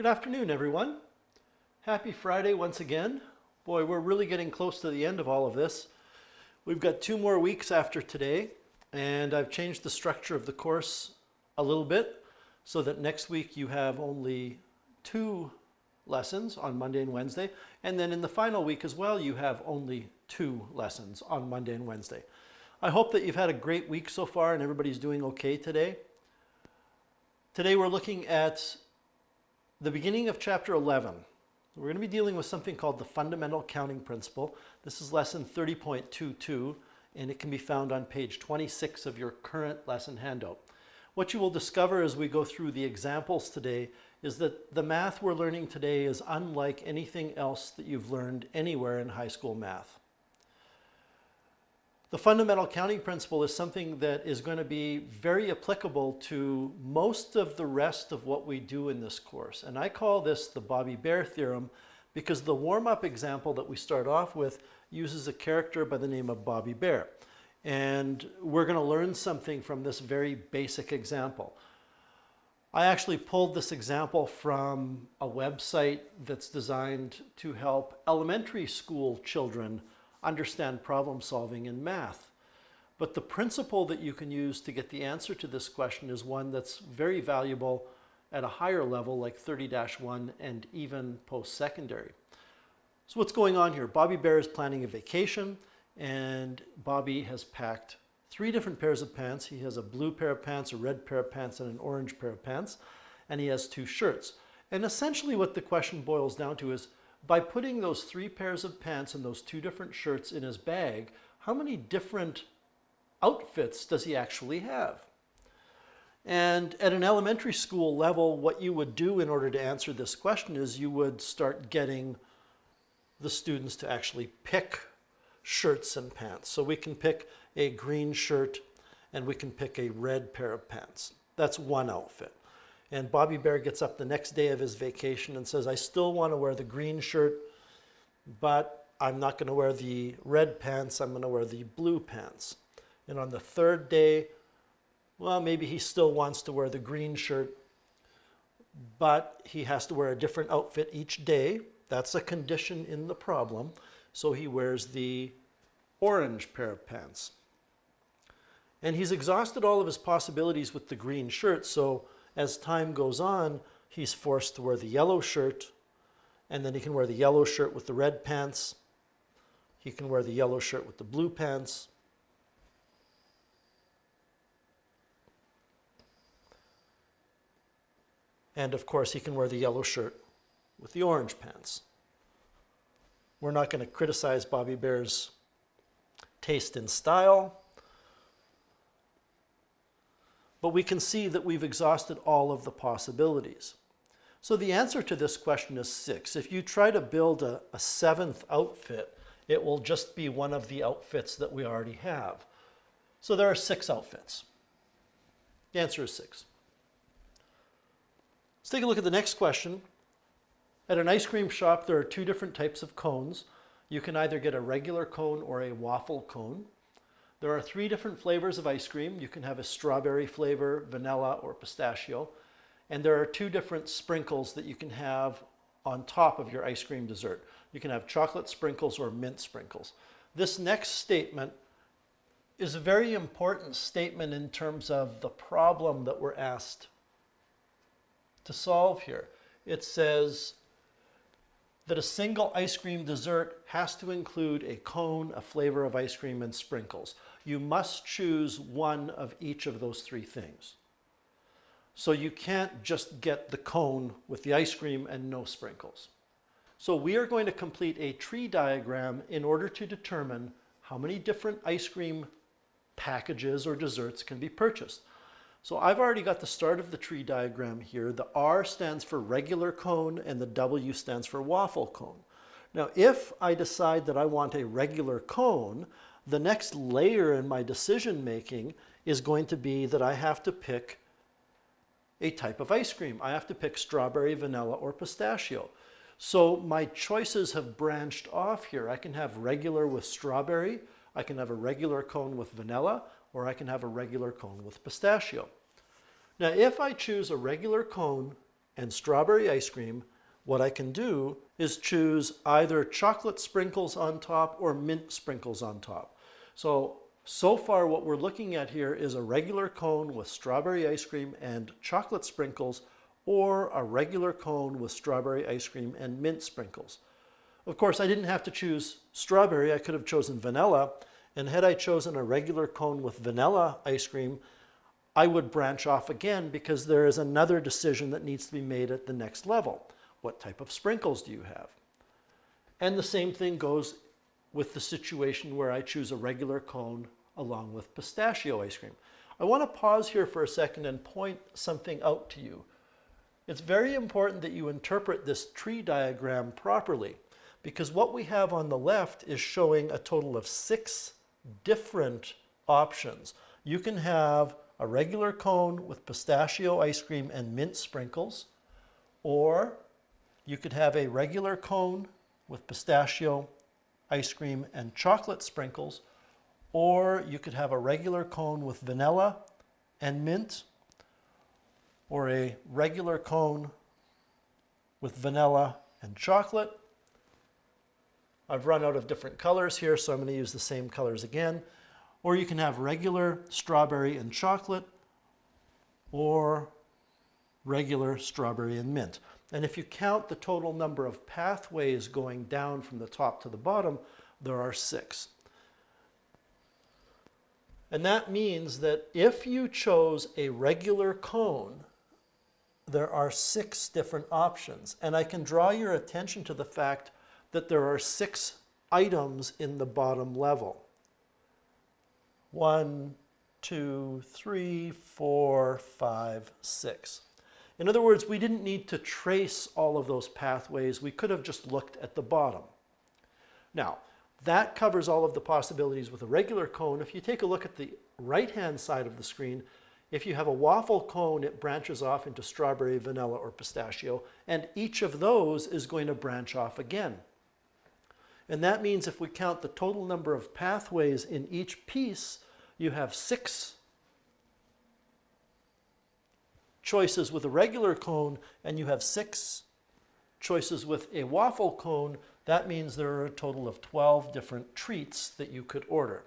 Good afternoon, everyone. Happy Friday once again. Boy, we're really getting close to the end of all of this. We've got 2 more weeks after today, and I've changed the structure of the course a little bit so that next week you have only 2 lessons on Monday and Wednesday, and then in the final week as well you have only 2 lessons on Monday and Wednesday. I hope that you've had a great week so far and everybody's doing okay today. Today we're looking at the beginning of chapter 11. We're going to be dealing with something called the fundamental counting principle. This is lesson 30.22, and it can be found on page 26 of your current lesson handout. What you will discover as we go through the examples today is that the math we're learning today is unlike anything else that you've learned anywhere in high school math. The fundamental counting principle is something that is going to be very applicable to most of the rest of what we do in this course. And I call this the Bobby Bear theorem because the warm-up example that we start off with uses a character by the name of Bobby Bear. And we're going to learn something from this very basic example. I actually pulled this example from a website that's designed to help elementary school children understand problem solving in math. But the principle that you can use to get the answer to this question is one that's very valuable at a higher level like 30-1 and even post-secondary. So what's going on here? Bobby Bear is planning a vacation and Bobby has packed 3 different pairs of pants. He has a blue pair of pants, a red pair of pants, and an orange pair of pants. And he has 2 shirts. And essentially what the question boils down to is, by putting those 3 pairs of pants and those 2 different shirts in his bag, how many different outfits does he actually have? And at an elementary school level, what you would do in order to answer this question is you would start getting the students to actually pick shirts and pants. So we can pick a green shirt and we can pick a red pair of pants. That's one outfit. And Bobby Bear gets up the next day of his vacation and says, I still want to wear the green shirt, but I'm not going to wear the red pants, I'm going to wear the blue pants. And on the 3rd day, well, maybe he still wants to wear the green shirt, but he has to wear a different outfit each day. That's a condition in the problem. So he wears the orange pair of pants. And he's exhausted all of his possibilities with the green shirt, so as time goes on, he's forced to wear the yellow shirt, and then he can wear the yellow shirt with the red pants. He can wear the yellow shirt with the blue pants. And of course, he can wear the yellow shirt with the orange pants. We're not going to criticize Bobby Bear's taste in style, but we can see that we've exhausted all of the possibilities. So the answer to this question is 6. If you try to build a 7th outfit, it will just be one of the outfits that we already have. So there are 6 outfits. The answer is 6. Let's take a look at the next question. At an ice cream shop, there are 2 different types of cones. You can either get a regular cone or a waffle cone. There are 3 different flavors of ice cream. You can have a strawberry flavor, vanilla, or pistachio. And there are 2 different sprinkles that you can have on top of your ice cream dessert. You can have chocolate sprinkles or mint sprinkles. This next statement is a very important statement in terms of the problem that we're asked to solve here. It says that a single ice cream dessert has to include a cone, a flavor of ice cream, and sprinkles. You must choose one of each of those 3 things. So you can't just get the cone with the ice cream and no sprinkles. So we are going to complete a tree diagram in order to determine how many different ice cream packages or desserts can be purchased. So I've already got the start of the tree diagram here. The R stands for regular cone and the W stands for waffle cone. Now, if I decide that I want a regular cone, the next layer in my decision making is going to be that I have to pick a type of ice cream. I have to pick strawberry, vanilla, or pistachio. So my choices have branched off here. I can have regular with strawberry, I can have a regular cone with vanilla, or I can have a regular cone with pistachio. Now, if I choose a regular cone and strawberry ice cream, what I can do is choose either chocolate sprinkles on top or mint sprinkles on top. So far what we're looking at here is a regular cone with strawberry ice cream and chocolate sprinkles, or a regular cone with strawberry ice cream and mint sprinkles. Of course, I didn't have to choose strawberry. I could have chosen vanilla, and had I chosen a regular cone with vanilla ice cream, I would branch off again because there is another decision that needs to be made at the next level. What type of sprinkles do you have? And the same thing goes with the situation where I choose a regular cone along with pistachio ice cream. I want to pause here for a second and point something out to you. It's very important that you interpret this tree diagram properly, because what we have on the left is showing a total of 6 different options. You can have a regular cone with pistachio ice cream and mint sprinkles, or you could have a regular cone with pistachio ice cream and chocolate sprinkles, or you could have a regular cone with vanilla and mint, or a regular cone with vanilla and chocolate. I've run out of different colors here, so I'm going to use the same colors again. Or you can have regular strawberry and chocolate, or regular strawberry and mint. And if you count the total number of pathways going down from the top to the bottom, there are 6. And that means that if you chose a regular cone, there are 6 different options. And I can draw your attention to the fact that there are 6 items in the bottom level. 1, 2, 3, 4, 5, 6. In other words, we didn't need to trace all of those pathways. We could have just looked at the bottom. Now, that covers all of the possibilities with a regular cone. If you take a look at the right-hand side of the screen, if you have a waffle cone, it branches off into strawberry, vanilla, or pistachio, and each of those is going to branch off again. And that means if we count the total number of pathways in each piece, you have 6 choices with a regular cone, and you have 6 choices with a waffle cone. That means there are a total of 12 different treats that you could order.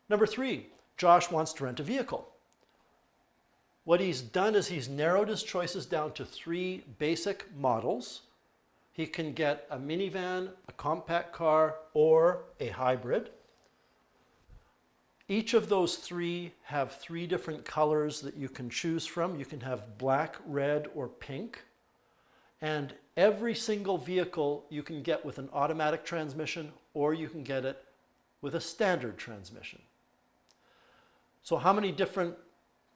Number 3, Josh wants to rent a vehicle. What he's done is he's narrowed his choices down to 3 basic models. He can get a minivan, a compact car, or a hybrid. Each of those 3 have 3 different colors that you can choose from. You can have black, red, or pink. And every single vehicle you can get with an automatic transmission, or you can get it with a standard transmission. So how many different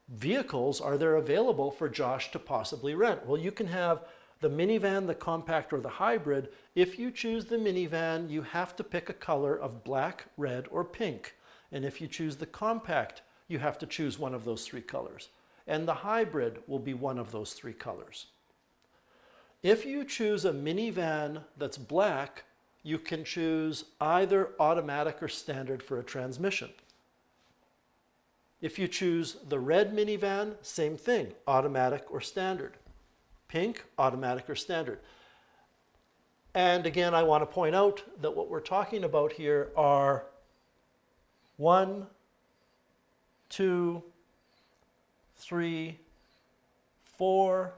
vehicles are there available for Josh to possibly rent? Well, you can have the minivan, the compact, or the hybrid. If you choose the minivan, you have to pick a color of black, red, or pink. And if you choose the compact, you have to choose one of those 3 colors. And the hybrid will be one of those 3 colors. If you choose a minivan that's black, you can choose either automatic or standard for a transmission. If you choose the red minivan, same thing, automatic or standard. Pink, automatic or standard. And again, I want to point out that what we're talking about here are 1, 2, 3, 4,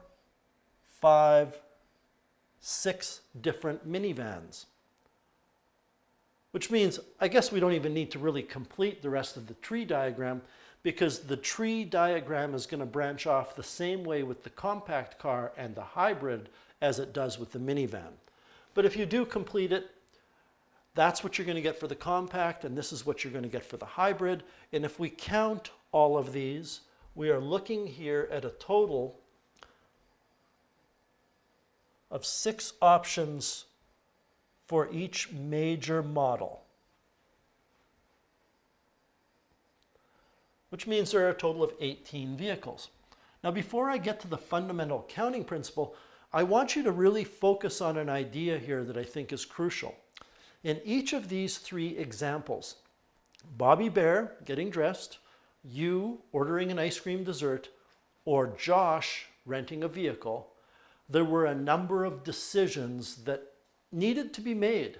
5, 6 different minivans. Which means, I guess we don't even need to really complete the rest of the tree diagram, because the tree diagram is going to branch off the same way with the compact car and the hybrid as it does with the minivan. But if you do complete it, that's what you're going to get for the compact, and this is what you're going to get for the hybrid. And if we count all of these, we are looking here at a total of 6 options for each major model, which means there are a total of 18 vehicles. Now, before I get to the fundamental counting principle, I want you to really focus on an idea here that I think is crucial. In each of these 3 examples, Bobby Bear getting dressed, you ordering an ice cream dessert or Josh renting a vehicle, there were a number of decisions that needed to be made.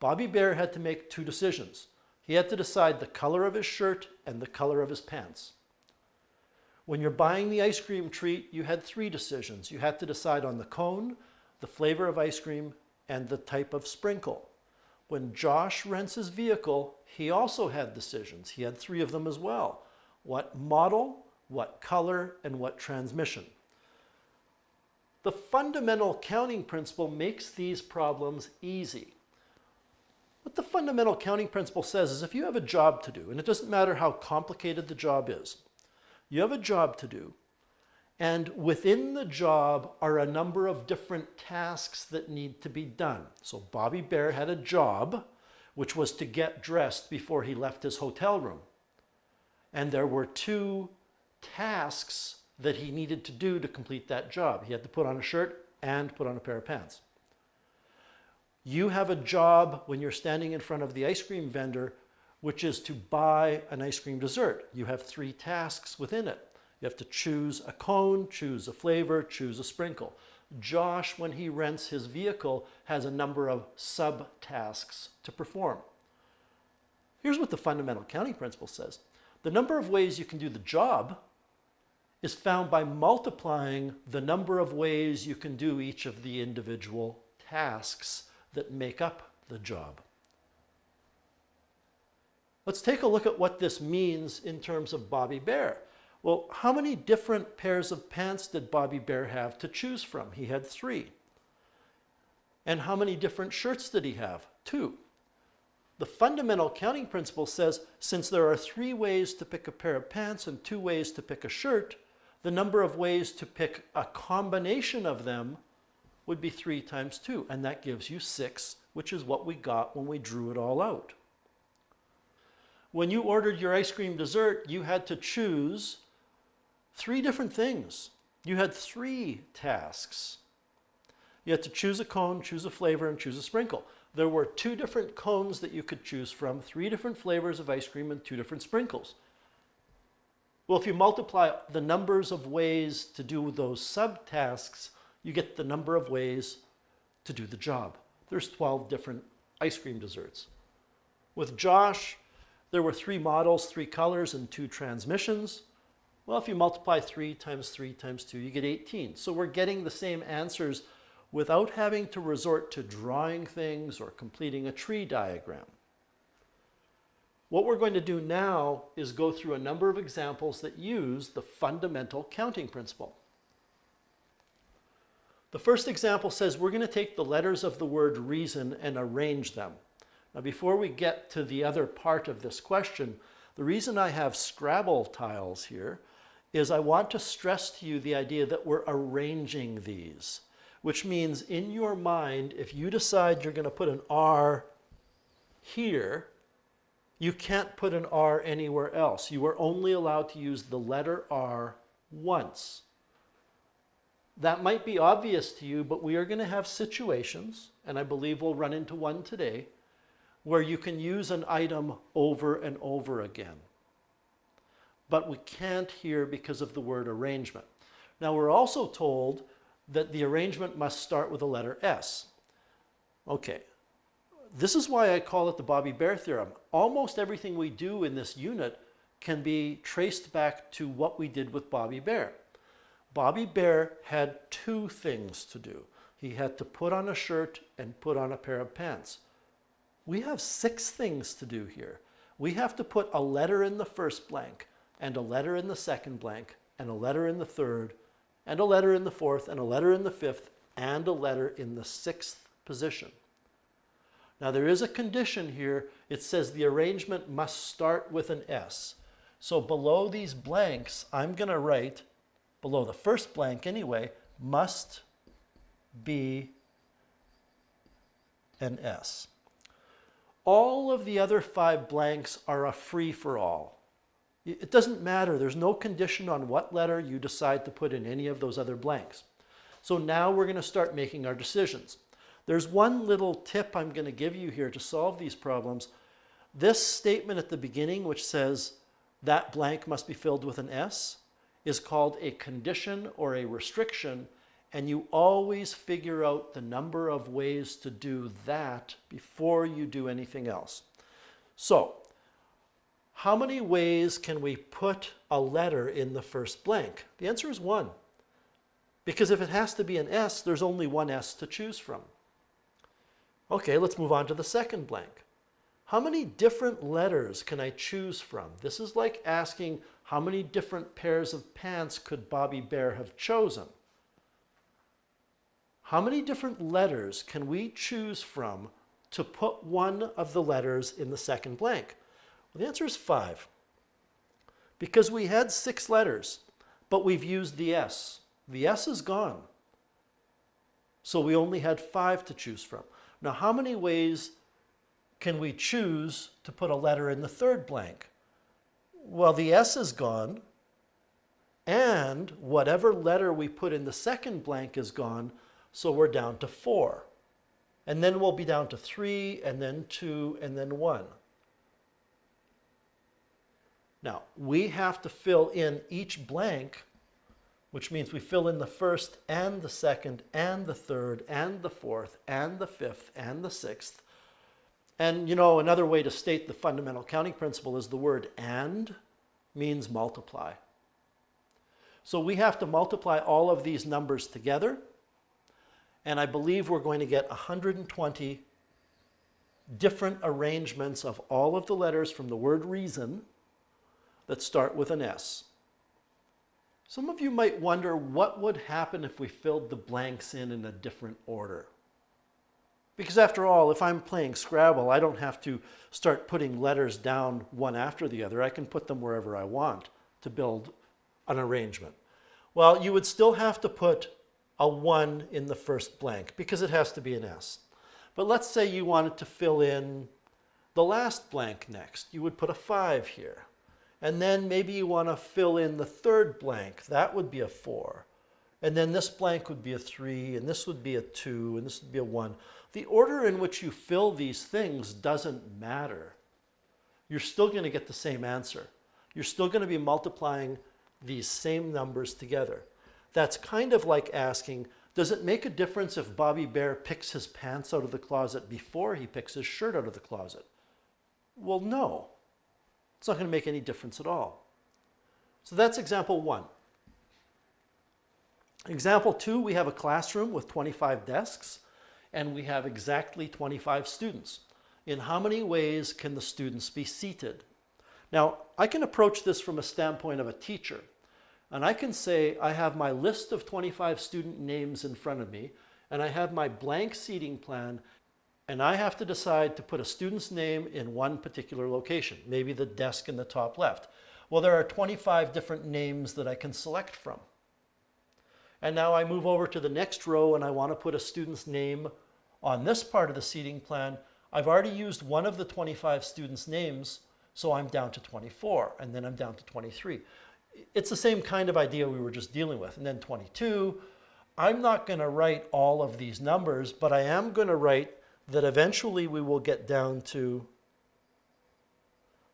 Bobby Bear had to make two decisions. He had to decide the color of his shirt and the color of his pants. When you're buying the ice cream treat, you had three decisions. You had to decide on the cone, the flavor of ice cream, and the type of sprinkle. When Josh rents his vehicle, he also had decisions. He had three of them as well. What model, what color, and what transmission. The fundamental counting principle makes these problems easy. What the fundamental counting principle says is if you have a job to do, and it doesn't matter how complicated the job is, you have a job to do, and within the job are a number of different tasks that need to be done. So Bobby Bear had a job, which was to get dressed before he left his hotel room. And there were two tasks that he needed to do to complete that job. He had to put on a shirt and put on a pair of pants. You have a job when you're standing in front of the ice cream vendor, which is to buy an ice cream dessert. You have three tasks within it. You have to choose a cone, choose a flavor, choose a sprinkle. Josh, when he rents his vehicle, has a number of sub-tasks to perform. Here's what the fundamental counting principle says. The number of ways you can do the job is found by multiplying the number of ways you can do each of the individual tasks that make up the job. Let's take a look at what this means in terms of Bobby Bear. Well, how many different pairs of pants did Bobby Bear have to choose from? He had three. And how many different shirts did he have? Two. The fundamental counting principle says since there are three ways to pick a pair of pants and two ways to pick a shirt, the number of ways to pick a combination of them would be 3 times 2, and that gives you 6, which is what we got when we drew it all out. When you ordered your ice cream dessert, you had to choose 3 different things. You had 3 tasks. You had to choose a cone, choose a flavor, and choose a sprinkle. There were 2 different cones that you could choose from, 3 different flavors of ice cream, and 2 different sprinkles. Well, if you multiply the numbers of ways to do those subtasks, you get the number of ways to do the job. There's 12 different ice cream desserts. With Josh, there were 3 models, 3 colors, and 2 transmissions. Well, if you multiply 3 times 3 times 2, you get 18. So we're getting the same answers without having to resort to drawing things or completing a tree diagram. What we're going to do now is go through a number of examples that use the fundamental counting principle. The first example says we're going to take the letters of the word reason and arrange them. Now, before we get to the other part of this question, the reason I have Scrabble tiles here is I want to stress to you the idea that we're arranging these, which means in your mind, if you decide you're going to put an R here, you can't put an R anywhere else. You are only allowed to use the letter R once. That might be obvious to you, but we are going to have situations, and I believe we'll run into one today, where you can use an item over and over again. But we can't here because of the word arrangement. Now, we're also told that the arrangement must start with the letter S. Okay, this is why I call it the Bobby Bear theorem. Almost everything we do in this unit can be traced back to what we did with Bobby Bear. Bobby Bear had 2 things to do. He had to put on a shirt and put on a pair of pants. We have 6 things to do here. We have to put a letter in the first blank, and a letter in the second blank, and a letter in the third, and a letter in the fourth, and a letter in the fifth, and a letter in the 6th position. Now there is a condition here. It says the arrangement must start with an S. So below these blanks, I'm going to write, below the first blank anyway, must be an S. All of the other 5 blanks are a free-for-all. It doesn't matter. There's no condition on what letter you decide to put in any of those other blanks. So now we're going to start making our decisions. There's one little tip I'm going to give you here to solve these problems. This statement at the beginning, which says that blank must be filled with an S, is called a condition or a restriction, and you always figure out the number of ways to do that before you do anything else. So, how many ways can we put a letter in the first blank? The answer is 1. Because if it has to be an S, there's only one S to choose from. Okay, let's move on to the second blank. How many different letters can I choose from? This is like asking how many different pairs of pants could Bobby Bear have chosen? How many different letters can we choose from to put one of the letters in the second blank? Well, the answer is 5. Because we had 6 letters, but we've used the S. The S is gone. So we only had 5 to choose from. Now, how many ways can we choose to put a letter in the third blank? Well, the S is gone, and whatever letter we put in the second blank is gone, so we're down to 4. And then we'll be down to 3, and then 2, and then 1. Now, we have to fill in each blank, which means we fill in the first and the second and the third and the fourth and the fifth and the sixth. And you know, another way to state the fundamental counting principle is the word and means multiply. So we have to multiply all of these numbers together, and I believe we're going to get 120 different arrangements of all of the letters from the word reason that start with an S. Some of you might wonder what would happen if we filled the blanks in a different order. Because after all, if I'm playing Scrabble, I don't have to start putting letters down one after the other. I can put them wherever I want to build an arrangement. Well, you would still have to put a 1 in the first blank because it has to be an S. But let's say you wanted to fill in the last blank next. You would put a 5 here. And then maybe you want to fill in the third blank. That would be a 4. And then this blank would be a 3, and this would be a 2, and this would be a 1. The order in which you fill these things doesn't matter. You're still going to get the same answer. You're still going to be multiplying these same numbers together. That's kind of like asking, does it make a difference if Bobby Bear picks his pants out of the closet before he picks his shirt out of the closet? Well, no. It's not going to make any difference at all. So that's example 1. Example 2, we have a classroom with 25 desks, and we have exactly 25 students. In how many ways can the students be seated? Now, I can approach this from a standpoint of a teacher, and I can say I have my list of 25 student names in front of me, and I have my blank seating plan, and I have to decide to put a student's name in one particular location, maybe the desk in the top left. Well, there are 25 different names that I can select from. And now I move over to the next row and I want to put a student's name on this part of the seating plan. I've already used one of the 25 students' names, so I'm down to 24, and then I'm down to 23. It's the same kind of idea we were just dealing with. And then 22, I'm not going to write all of these numbers, but I am going to write that eventually we will get down to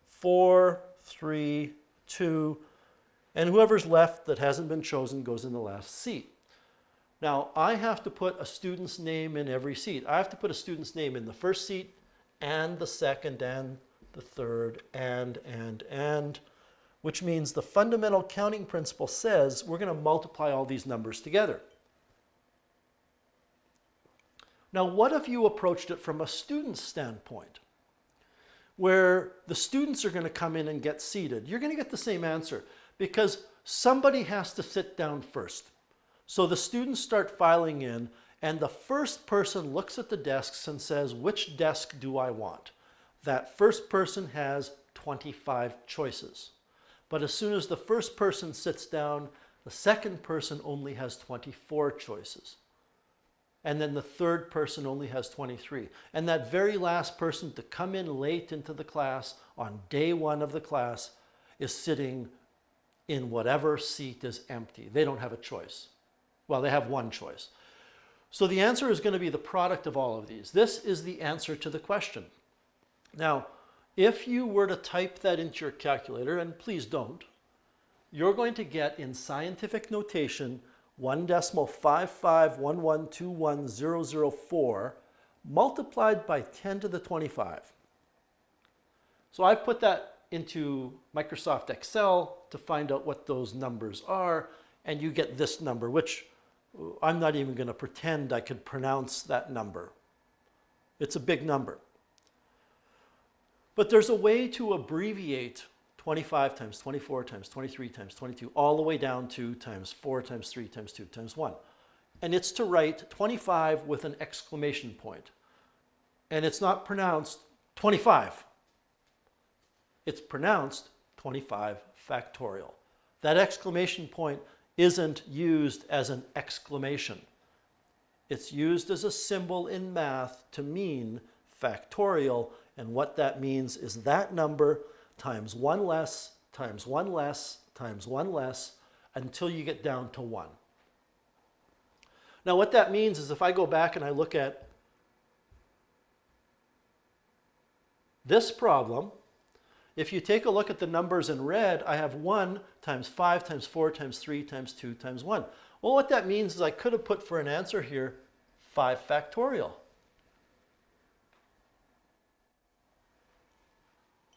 4, 3, 2, and whoever's left that hasn't been chosen goes in the last seat. Now, I have to put a student's name in every seat. I have to put a student's name in the first seat and the second and the third and, which means the fundamental counting principle says we're going to multiply all these numbers together. Now, what if you approached it from a student's standpoint, where the students are going to come in and get seated? You're going to get the same answer because somebody has to sit down first. So the students start filing in, and the first person looks at the desks and says, which desk do I want? That first person has 25 choices. But as soon as the first person sits down, the second person only has 24 choices. And then the third person only has 23. And that very last person to come in late into the class on day 1 of the class is sitting in whatever seat is empty. They don't have a choice. Well, they have one choice. So the answer is going to be the product of all of these. This is the answer to the question. Now, If you were to type that into your calculator, and please don't, you're going to get in scientific notation 1.5511210004 multiplied by 10 to the 25. So I've put that into Microsoft Excel to find out what those numbers are, and you get this number, which I'm not even going to pretend I could pronounce that number. It's a big number. But there's a way to abbreviate 25 times 24 times 23 times 22 all the way down to times 4 times 3 times 2 times 1. And it's to write 25 with an exclamation point. And it's not pronounced 25. It's pronounced 25 factorial. That exclamation point isn't used as an exclamation. It's used as a symbol in math to mean factorial, and what that means is that number times one less, times one less, times one less, until you get down to 1. Now what that means is if I go back and I look at this problem, if you take a look at the numbers in red, I have 1 times 5 times 4 times 3 times 2 times 1. Well, what that means is I could have put for an answer here 5 factorial.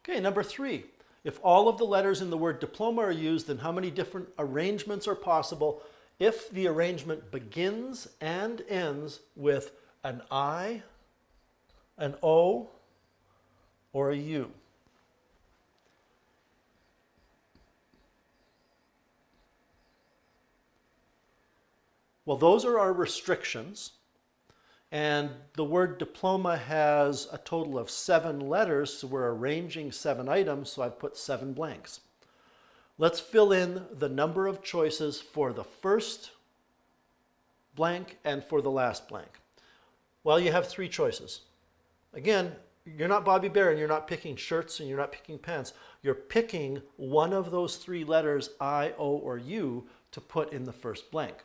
Okay, number 3. If all of the letters in the word diploma are used, then how many different arrangements are possible if the arrangement begins and ends with an I, an O, or a U? Well, those are our restrictions. And the word diploma has a total of 7 letters, so we're arranging 7 items, so I've put 7 blanks. Let's fill in the number of choices for the first blank and for the last blank. Well, you have 3 choices. Again, you're not Bobby Bear and you're not picking shirts and you're not picking pants. You're picking one of those 3 letters, I, O, or U, to put in the first blank.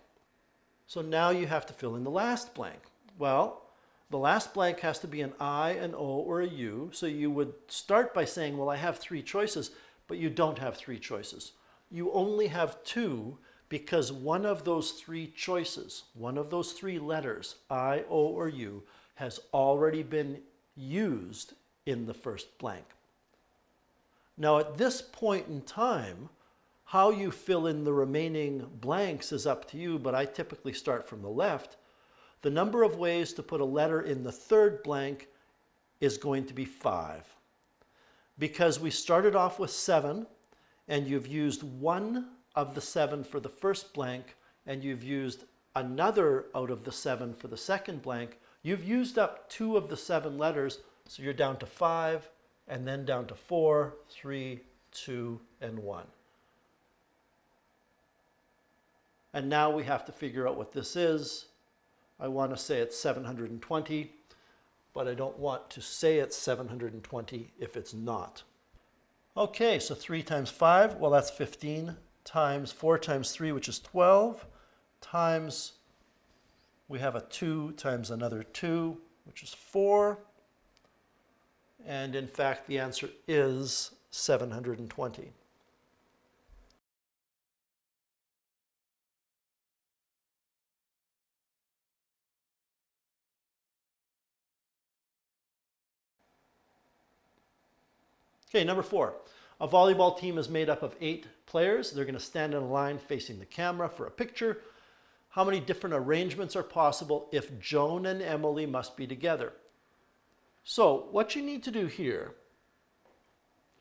So now you have to fill in the last blank. Well, the last blank has to be an I, an O, or a U. So you would start by saying, well, I have 3 choices, but you don't have 3 choices. You only have 2 because one of those 3 choices, one of those 3 letters, I, O, or U, has already been used in the first blank. Now at this point in time, how you fill in the remaining blanks is up to you, but I typically start from the left. The number of ways to put a letter in the third blank is going to be 5. Because we started off with 7, and you've used 1 of the 7 for the first blank, and you've used another out of the 7 for the second blank, you've used up 2 of the 7 letters, so you're down to 5, and then down to 4, 3, 2, and 1. And now we have to figure out what this is. I want to say it's 720, but I don't want to say it's 720 if it's not. Okay, so 3 times 5, well that's 15, times 4 times 3, which is 12, times, we have a 2 times another 2, which is 4, and in fact the answer is 720. Okay, number 4. A volleyball team is made up of 8 players. They're going to stand in a line facing the camera for a picture. How many different arrangements are possible if Joan and Emily must be together? So what you need to do here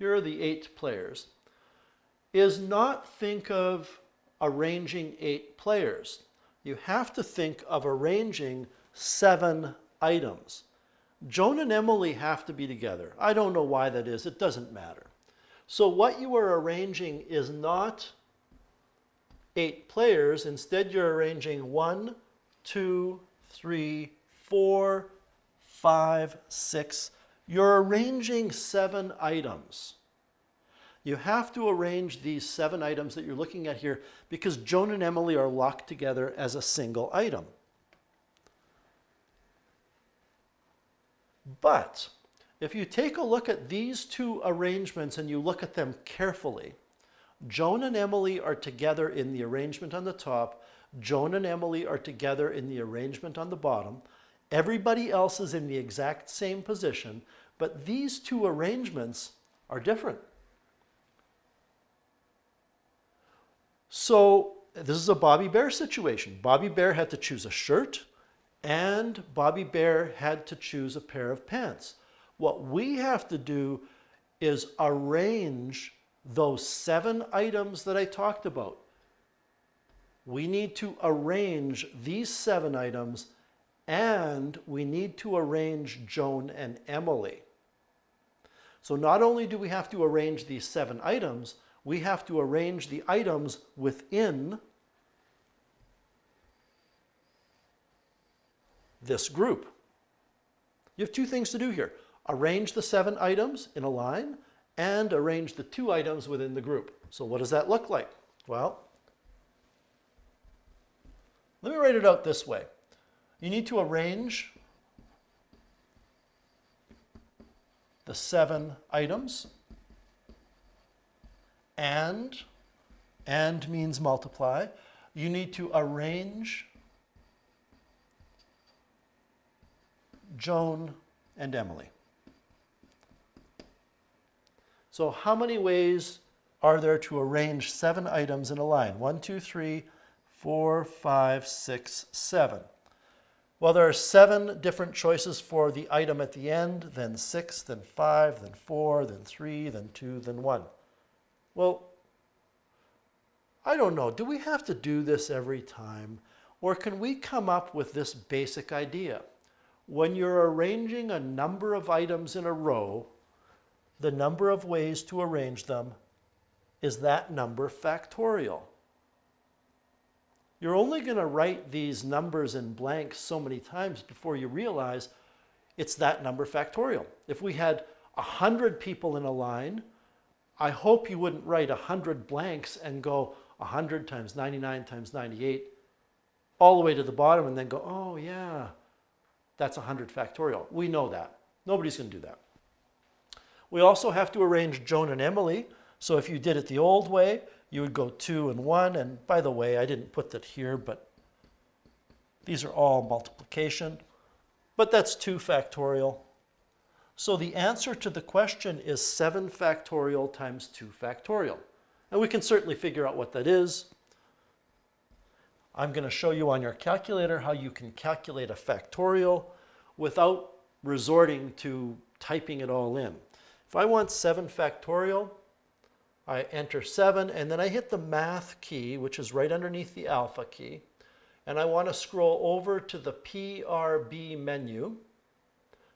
are the 8 players, is not think of arranging 8 players. You have to think of arranging 7 items. Joan and Emily have to be together. I don't know why that is. It doesn't matter. So what you are arranging is not 8 players. Instead, you're arranging 1, 2, 3, 4, 5, 6. You're arranging 7 items. You have to arrange these 7 items that you're looking at here because Joan and Emily are locked together as a single item. But If you take a look at these two arrangements and you look at them carefully, Joan and Emily are together in the arrangement on the top. Joan and Emily are together in the arrangement on the bottom. Everybody else is in the exact same position, but these two arrangements are different. So this is a Bobby Bear situation. Bobby Bear had to choose a shirt, and Bobby Bear had to choose a pair of pants. What we have to do is arrange those 7 items that I talked about. We need to arrange these 7 items, and we need to arrange Joan and Emily. So not only do we have to arrange these 7 items, we have to arrange the items within this group. You have 2 things to do here. Arrange the 7 items in a line and arrange the 2 items within the group. So what does that look like? Well, let me write it out this way. You need to arrange the 7 items, and means multiply. You need to arrange Joan and Emily. So how many ways are there to arrange 7 items in a line? 1, 2, 3, 4, 5, 6, 7. Well, there are 7 different choices for the item at the end, then 6, then 5, then 4, then 3, then 2, then 1. Well, I don't know. Do we have to do this every time? Or can we come up with this basic idea? When you're arranging a number of items in a row, the number of ways to arrange them is that number factorial. You're only going to write these numbers in blanks so many times before you realize it's that number factorial. If we had 100 people in a line, I hope you wouldn't write 100 blanks and go 100 times 99 times 98 all the way to the bottom and then go, oh yeah, that's 100 factorial. We know that. Nobody's going to do that. We also have to arrange Joan and Emily. So if you did it the old way, you would go 2 and 1. And by the way, I didn't put that here, but these are all multiplication. But that's 2 factorial. So the answer to the question is 7 factorial times 2 factorial. And we can certainly figure out what that is. I'm going to show you on your calculator how you can calculate a factorial without resorting to typing it all in. If I want 7 factorial, I enter 7, and then I hit the math key, which is right underneath the alpha key, and I want to scroll over to the PRB menu.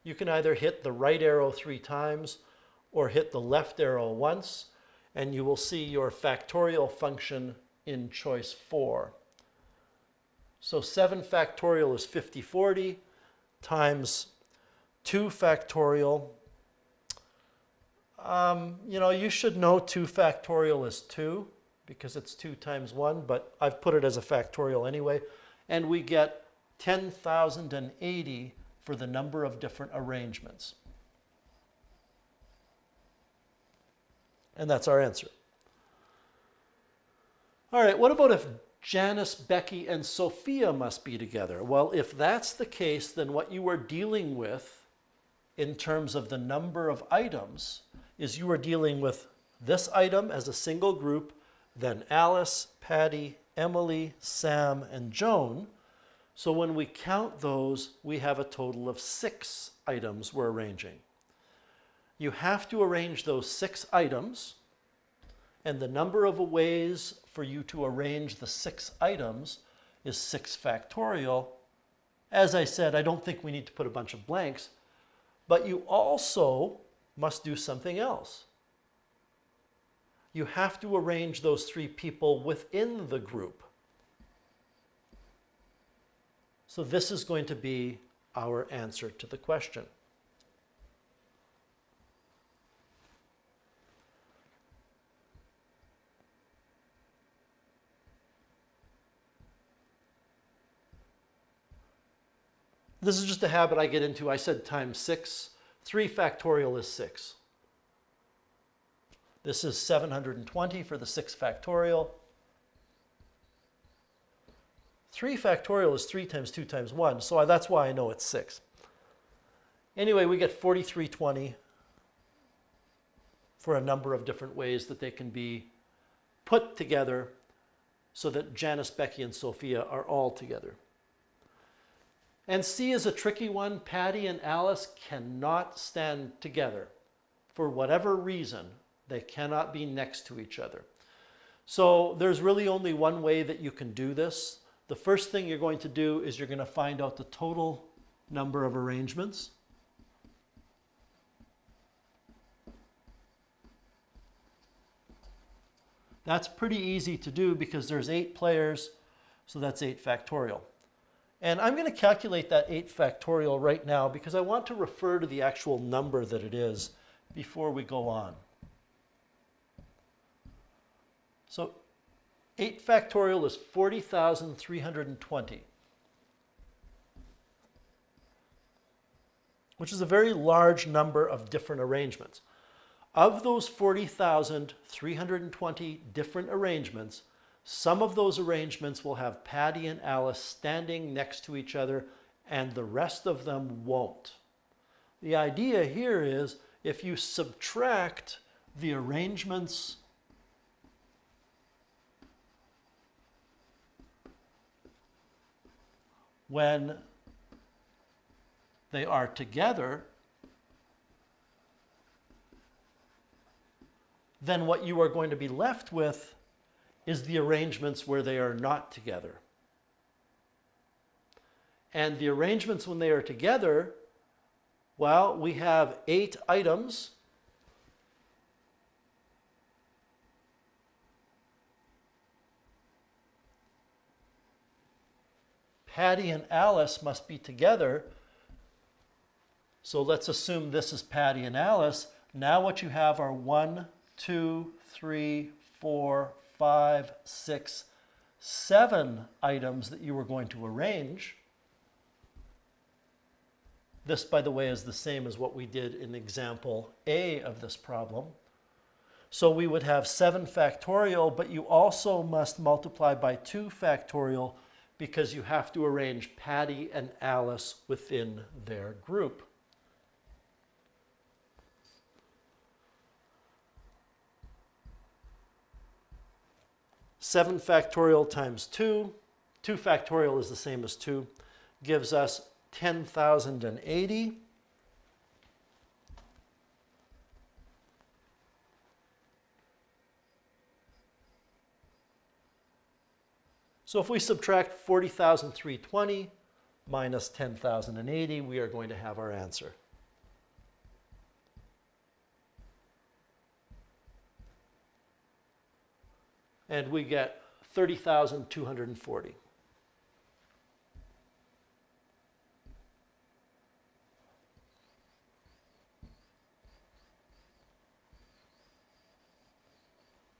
You can either hit the right arrow 3 times or hit the left arrow once, and you will see your factorial function in choice 4. So 7 factorial is 5040 times 2 factorial. You should know 2 factorial is 2 because it's 2 times 1, but I've put it as a factorial anyway. And we get 10,080 for the number of different arrangements. And that's our answer. All right, what about if Janice, Becky, and Sophia must be together? Well, if that's the case, then what you are dealing with in terms of the number of items is you are dealing with this item as a single group, then Alice, Patty, Emily, Sam, and Joan. So when we count those, we have a total of 6 items we're arranging. You have to arrange those 6 items, and the number of ways for you to arrange the 6 items is 6 factorial. As I said, I don't think we need to put a bunch of blanks, but you also must do something else. You have to arrange those 3 people within the group. So this is going to be our answer to the question. This is just a habit I get into. I said times 6. 3 factorial is 6. This is 720 for the 6 factorial. 3 factorial is 3 times 2 times 1, so that's why I know it's 6. Anyway, we get 4320 for a number of different ways that they can be put together so that Janice, Becky, and Sophia are all together. And C is a tricky one. Patty and Alice cannot stand together. For whatever reason, they cannot be next to each other. So there's really only one way that you can do this. The first thing you're going to do is you're going to find out the total number of arrangements. That's pretty easy to do because there's 8 players, so that's 8 factorial. And I'm going to calculate that 8 factorial right now because I want to refer to the actual number that it is before we go on. So 8 factorial is 40,320, which is a very large number of different arrangements. Of those 40,320 different arrangements, some of those arrangements will have Patty and Alice standing next to each other, and the rest of them won't. The idea here is if you subtract the arrangements when they are together, then what you are going to be left with is the arrangements where they are not together. And the arrangements when they are together, well, we have 8 items. Patty and Alice must be together. So let's assume this is Patty and Alice. Now what you have are 1, 2, 3, 4, 5, 6, 7 items that you were going to arrange. This, by the way, is the same as what we did in example A of this problem. So we would have 7 factorial, but you also must multiply by 2 factorial because you have to arrange Patty and Alice within their group. Seven factorial times 2, 2 factorial is the same as 2, gives us 10,080. So if we subtract 40,320 minus 10,080, we are going to have our answer. And we get 30,240.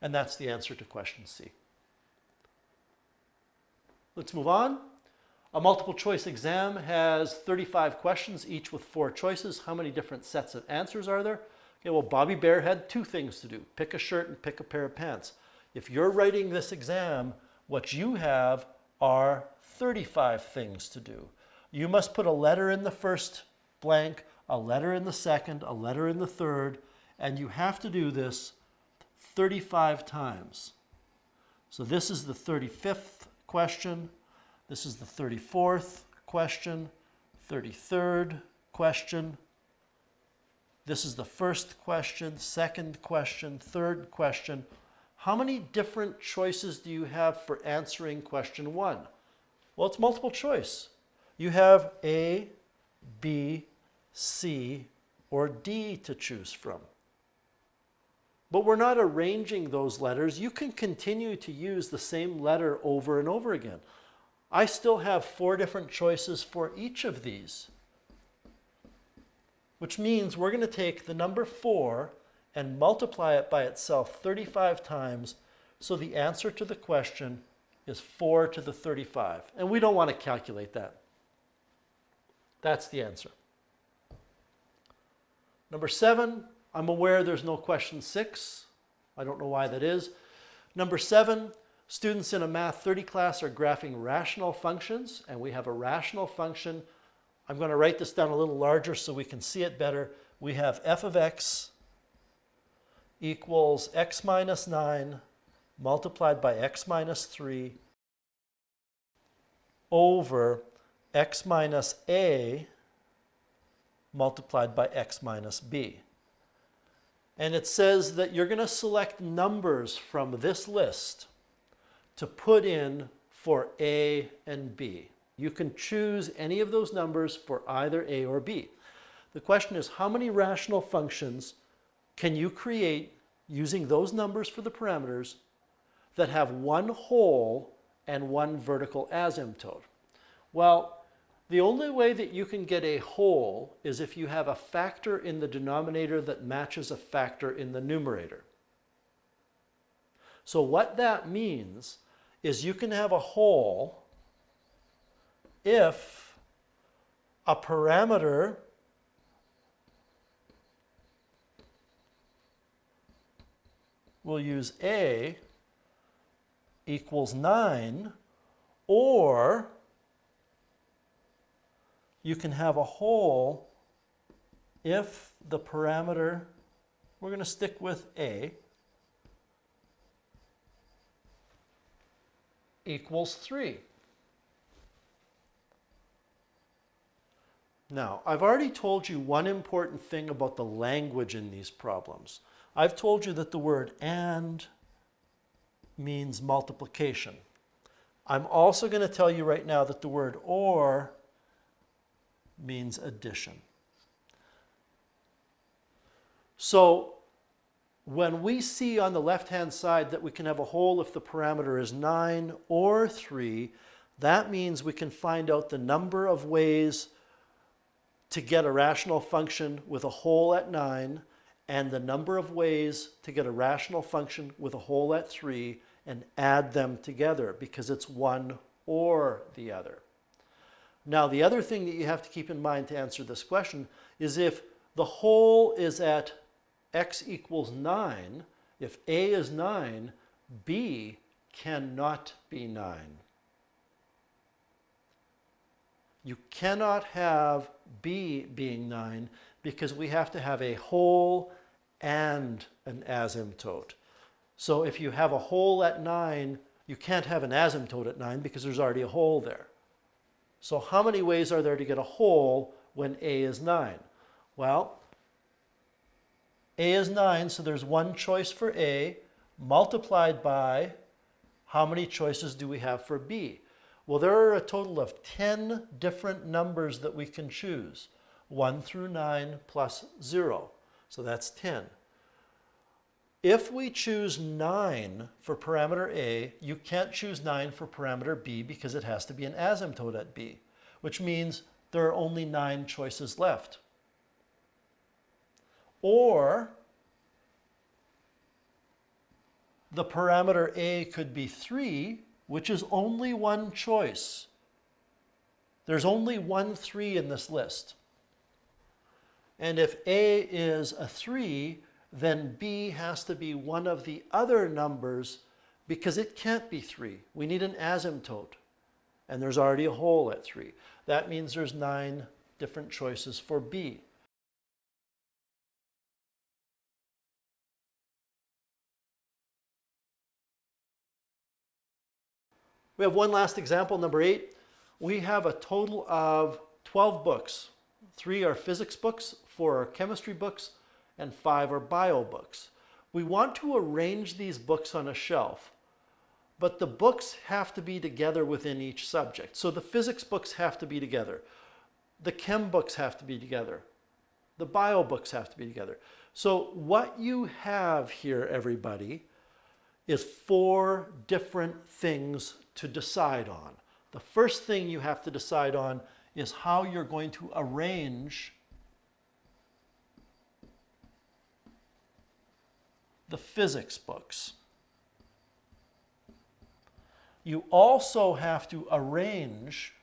And that's the answer to question C. Let's move on. A multiple choice exam has 35 questions, each with 4 choices. How many different sets of answers are there? Okay, well, Bobby Bear had 2 things to do. Pick a shirt and pick a pair of pants. If you're writing this exam, what you have are 35 things to do. You must put a letter in the first blank, a letter in the second, a letter in the third, and you have to do this 35 times. So this is the 35th question, this is the 34th question, 33rd question, this is the first question, second question, third question. How many different choices do you have for answering question 1? Well, it's multiple choice. You have A, B, C, or D to choose from. But we're not arranging those letters. You can continue to use the same letter over and over again. I still have 4 different choices for each of these, which means we're going to take the number 4 and multiply it by itself 35 times, so the answer to the question is 4 to the 35. And we don't want to calculate that. That's the answer. Number 7, I'm aware there's no question 6. I don't know why that is. Number 7, students in a Math 30 class are graphing rational functions, and we have a rational function. I'm going to write this down a little larger so we can see it better. We have f of x equals x minus 9 multiplied by x minus 3 over x minus a multiplied by x minus b. And it says that you're going to select numbers from this list to put in for a and b. You can choose any of those numbers for either a or b. The question is, how many rational functions can you create using those numbers for the parameters that have one whole and one vertical asymptote? Well, the only way that you can get a whole is if you have a factor in the denominator that matches a factor in the numerator. So what that means is you can have a whole if a parameter we'll use a equals 9, or you can have a whole if the parameter, we're going to stick with a, equals 3. Now, I've already told you one important thing about the language in these problems. I've told you that the word and means multiplication. I'm also going to tell you right now that the word or means addition. So when we see on the left-hand side that we can have a whole if the parameter is 9 or 3, that means we can find out the number of ways to get a rational function with a whole at 9 and the number of ways to get a rational function with a whole at 3 and add them together because it's one or the other. Now, the other thing that you have to keep in mind to answer this question is if the whole is at x equals 9, if a is 9, b cannot be 9. You cannot have b being 9 because we have to have a whole and an asymptote. So if you have a whole at 9, you can't have an asymptote at 9 because there's already a whole there. So how many ways are there to get a whole when a is 9? Well, a is 9, so there's one choice for a multiplied by how many choices do we have for b? Well, there are a total of 10 different numbers that we can choose. 1 through 9 plus 0. So that's 10. If we choose 9 for parameter A, you can't choose 9 for parameter B because it has to be an asymptote at B, which means there are only 9 choices left. Or the parameter A could be 3, which is only one choice. There's only one 3 in this list. And if A is a 3, then B has to be one of the other numbers because it can't be 3. We need an asymptote. And there's already a whole at 3. That means there's 9 different choices for B. We have one last example, number 8. We have a total of 12 books. 3 are physics books, 4 are chemistry books, and 5 are bio books. We want to arrange these books on a shelf, but the books have to be together within each subject. So the physics books have to be together. The chem books have to be together. The bio books have to be together. So what you have here, everybody, is 4 different things to decide on. The first thing you have to decide on is how you're going to arrange the physics books. You also have to arrange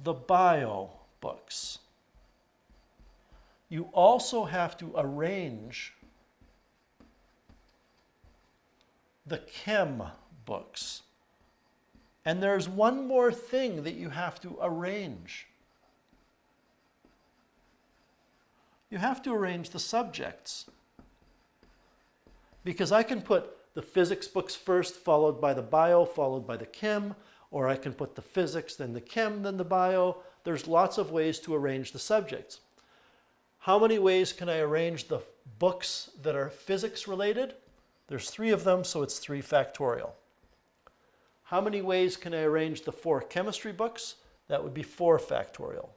the bio books. you also have to arrange the chem books. And there's one more thing that you have to arrange. You have to arrange the subjects. Because I can put the physics books first, followed by the bio, followed by the chem, or I can put the physics, then the chem, then the bio. There's lots of ways to arrange the subjects. How many ways can I arrange the books that are physics related? There's 3 of them, so it's 3 factorial. How many ways can I arrange the 4 chemistry books? That would be 4 factorial.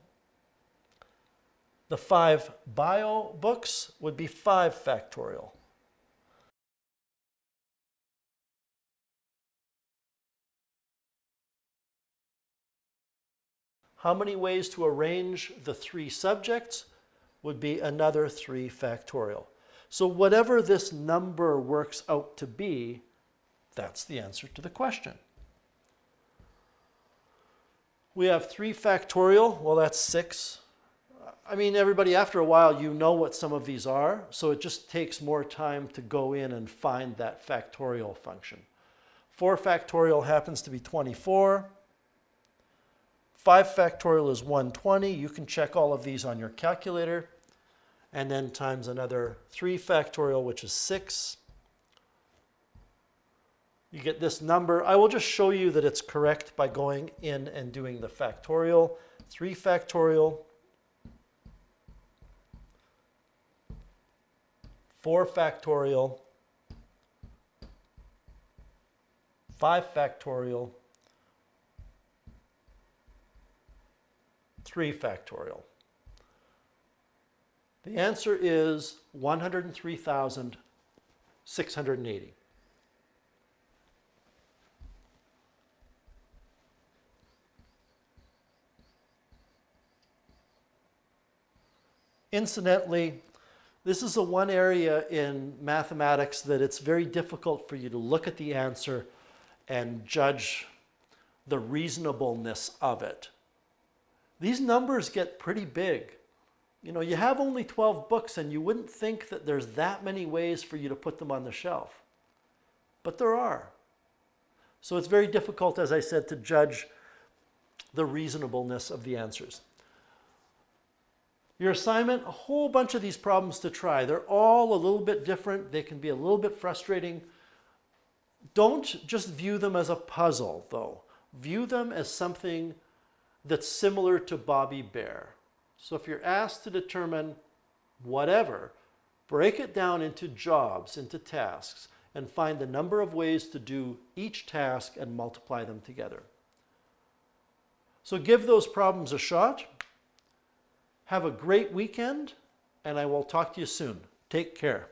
The 5 bio books would be 5 factorial. How many ways to arrange the 3 subjects would be another 3 factorial. So whatever this number works out to be, that's the answer to the question. We have 3 factorial, well that's 6. I mean, everybody, after a while, you know what some of these are, so it just takes more time to go in and find that factorial function. 4 factorial happens to be 24. 5 factorial is 120. You can check all of these on your calculator. And then times another 3 factorial, which is 6. You get this number. I will just show you that it's correct by going in and doing the factorial. 3 factorial, 4 factorial, 5 factorial, 3 factorial. The answer is 103,680. Incidentally, this is the one area in mathematics that it's very difficult for you to look at the answer and judge the reasonableness of it. These numbers get pretty big. You know, you have only 12 books and you wouldn't think that there's that many ways for you to put them on the shelf. But there are. So it's very difficult, as I said, to judge the reasonableness of the answers. Your assignment, a whole bunch of these problems to try. They're all a little bit different. They can be a little bit frustrating. Don't just view them as a puzzle, though. View them as something that's similar to Bobby Bear. So if you're asked to determine whatever, break it down into jobs, into tasks, and find the number of ways to do each task and multiply them together. So give those problems a shot. Have a great weekend, and I will talk to you soon. Take care.